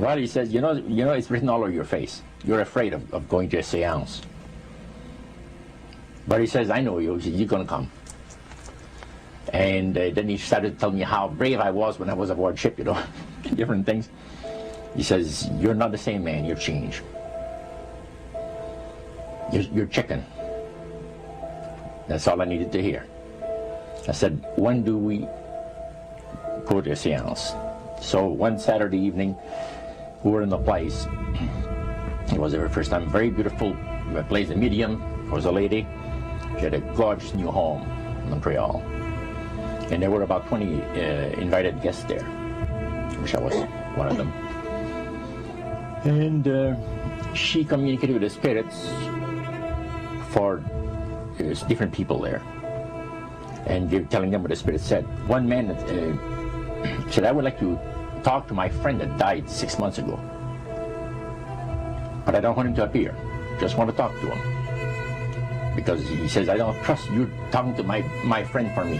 Well, he says, you know, it's written all over your face. You're afraid of going to a seance. But he says, I know you. He says, you're going to come. And then he started to tell me how brave I was when I was aboard ship, you know, different things. He says, you're not the same man, you're changed. You're chicken. That's all I needed to hear. I said, when do we go to a seance? So one Saturday evening, we were in the place. It was the first time. Very beautiful place. The medium was a lady. She had a gorgeous new home in Montreal. And there were about 20 invited guests there, which I was one of them. And she communicated with the spirits for different people there. And they're telling them what the spirit said. One man said, I would like to talk to my friend that died 6 months ago. But I don't want him to appear. Just want to talk to him. Because he says, I don't trust you talking to my friend for me.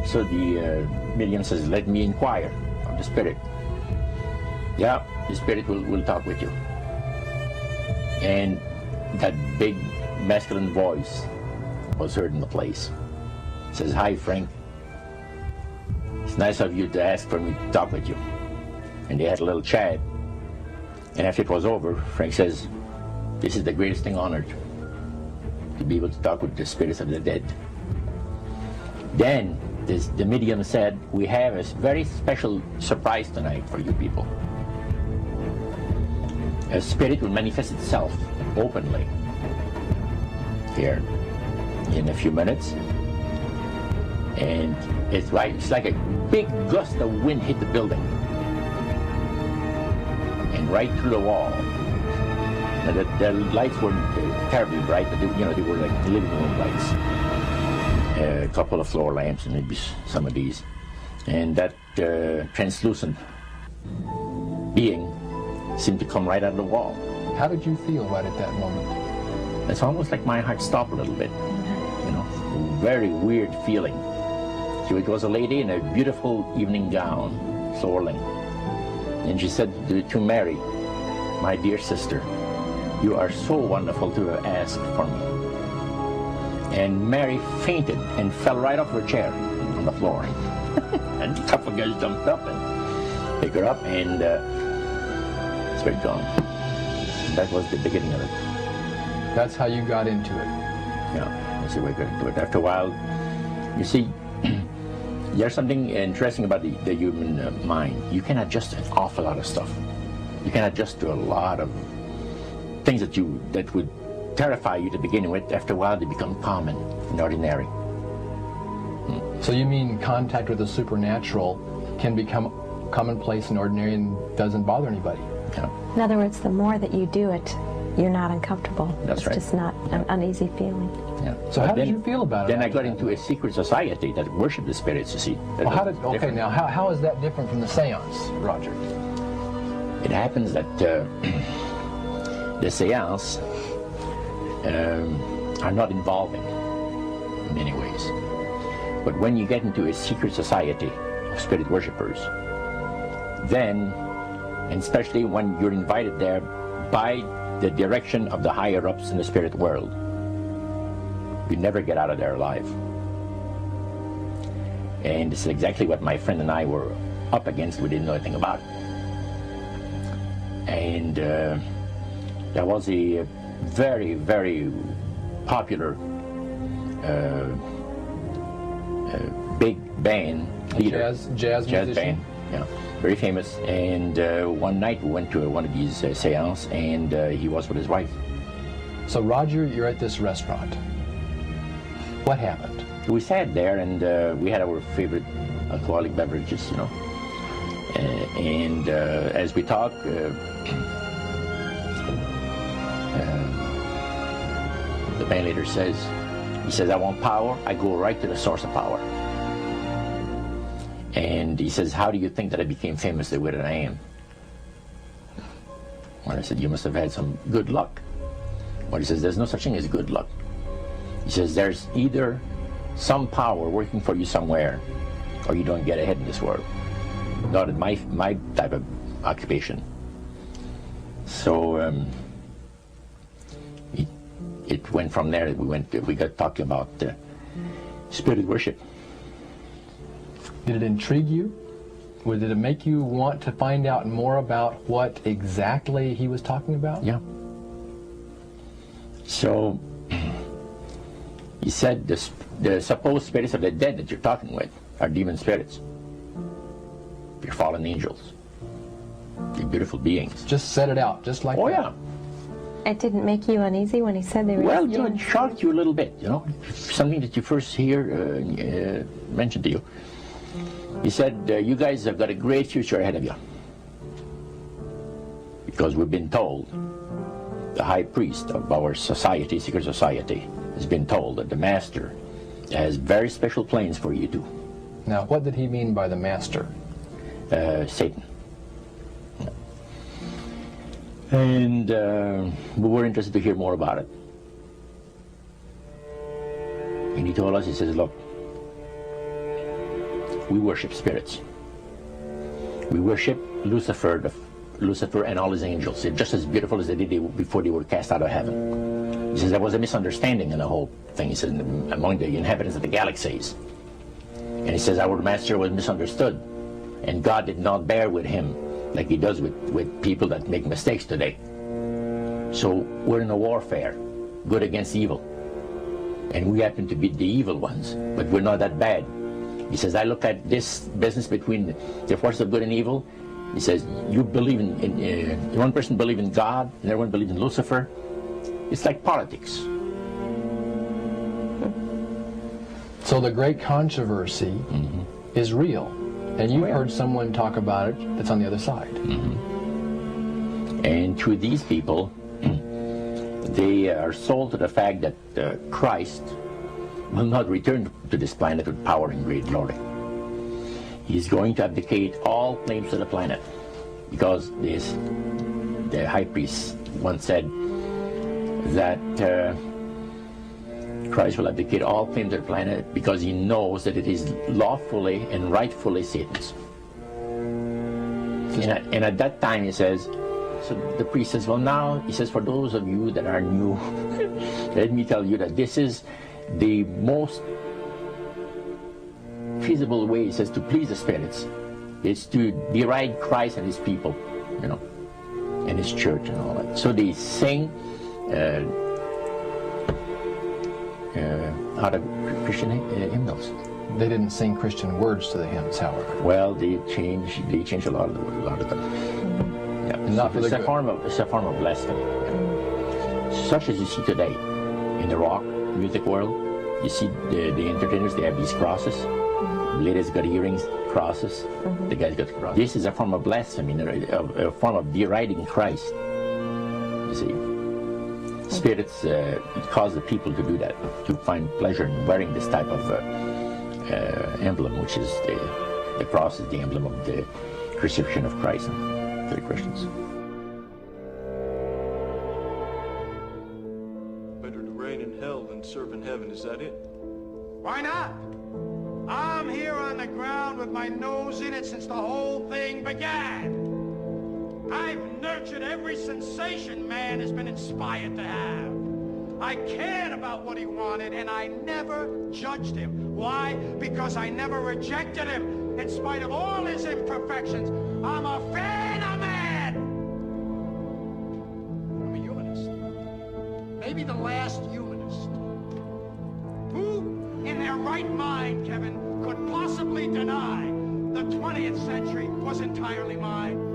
So the medium says, let me inquire of the spirit. Yeah, the spirit will talk with you. And that big masculine voice was heard in the place. It says, hi, Frank. It's nice of you to ask for me to talk with you. And they had a little chat. And after it was over, Frank says, this is the greatest thing on earth, to be able to talk with the spirits of the dead. Then the medium said, we have a very special surprise tonight for you people. A spirit will manifest itself openly here in a few minutes. And it's like a big gust of wind hit the building. And right through the wall. Now the lights weren't terribly bright, but they were like living room lights. A couple of floor lamps and maybe some of these. And that translucent being seemed to come right out of the wall. How did you feel right at that moment? It's almost like my heart stopped a little bit. You know, very weird feeling. So it was a lady in a beautiful evening gown, swirling. And she said to Mary, my dear sister, you are so wonderful to have asked for me. And Mary fainted and fell right off her chair on the floor. And a couple of guys jumped up and picked her up, and spirit gone. That was the beginning of it. That's how you got into it. Yeah, that's the way I got into it. After a while, you see, there's something interesting about the human mind. You can adjust an awful lot of stuff. You can adjust to a lot of things that would terrify you to begin with. After a while, they become common and ordinary. So you mean contact with the supernatural can become commonplace and ordinary and doesn't bother anybody? Yeah. In other words, the more that you do it, you're not uncomfortable. That's right. It's just not an uneasy feeling. Yeah. So how did you feel about it? Then I got into a secret society that worshiped the spirits, you see. Well, how is that different from the seance, Roger? It happens that the seance are not involving in many ways. But when you get into a secret society of spirit worshippers, then, and especially when you're invited there by the direction of the higher-ups in the spirit world, you never get out of there alive. And this is exactly what my friend and I were up against. We didn't know anything about. And there was a very, very popular big band leader. Jazz band, yeah, very famous. And one night we went to one of these seances, and he was with his wife. So Roger, you're at this restaurant. What happened? We sat there, and we had our favorite alcoholic beverages, you know. And as we talked, the band leader says, I want power. I go right to the source of power. And he says, how do you think that I became famous the way that I am? Well, I said, you must have had some good luck. Well, he says, there's no such thing as good luck. He says, there's either some power working for you somewhere, or you don't get ahead in this world. Not in my type of occupation. So it went from there. We got talking about spirit worship. Did it intrigue you? Or did it make you want to find out more about what exactly he was talking about? Yeah. So he said the supposed spirits of the dead that you're talking with are demon spirits. They're fallen angels. They're beautiful beings. Just set it out, just like that. Oh, yeah. It didn't make you uneasy when he said they were Well, demon it shocked you a little bit, you know. Something that you first hear mentioned to you. He said, you guys have got a great future ahead of you. Because we've been told, the high priest of our society, secret society, has been told that the master has very special plans for you too. Now, what did he mean by the master? Satan. And we were interested to hear more about it. And he told us, he says, look, we worship spirits. We worship Lucifer and all his angels. They're just as beautiful as they did before they were cast out of heaven. He says there was a misunderstanding in the whole thing. He says among the inhabitants of the galaxies. And he says our master was misunderstood. And God did not bear with him like he does with people that make mistakes today. So we're in a warfare, good against evil. And we happen to be the evil ones, but we're not that bad. He says, I look at this business between the forces of good and evil. He says, you believe in one person believes in God, and everyone believes in Lucifer. It's like politics. So the great controversy is real. And you've heard someone talk about it that's on the other side. And to these people, they are sold to the fact that Christ will not return to this planet with power and great glory. He's going to abdicate all claims to the planet, because the high priest once said that Christ will abdicate all claims to the planet because he knows that it is lawfully and rightfully Satan's. And at that time, he says, so the priest says, well, now, he says, for those of you that are new, let me tell you that this is the most feasible way, he says, to please the spirits. It's to deride Christ and his people, you know, and his church and all that. So they sing out of Christian hymnals. They didn't sing Christian words to the hymns, however. Well, they changed a lot of them. Yeah. And not for the good. It's a form of blasphemy. Yeah. Such as you see today in the rock music world. You see the entertainers, they have these crosses. The ladies got earrings, crosses. The guys got crosses. This is a form of blasphemy, a form of deriding Christ. You see. Spirits cause the people to do that, to find pleasure in wearing this type of emblem, which is the cross is the emblem of the crucifixion of Christ to the Christians. Better to reign in hell than serve in heaven, is that it? Why not? I'm here on the ground with my nose in it since the whole thing began. I've nurtured every sensation man has been inspired to have. I cared about what he wanted, and I never judged him. Why? Because I never rejected him. In spite of all his imperfections, I'm a fan of man. I'm a humanist. Maybe the last humanist. Who, in their right mind, Kevin, could possibly deny the 20th century was entirely mine?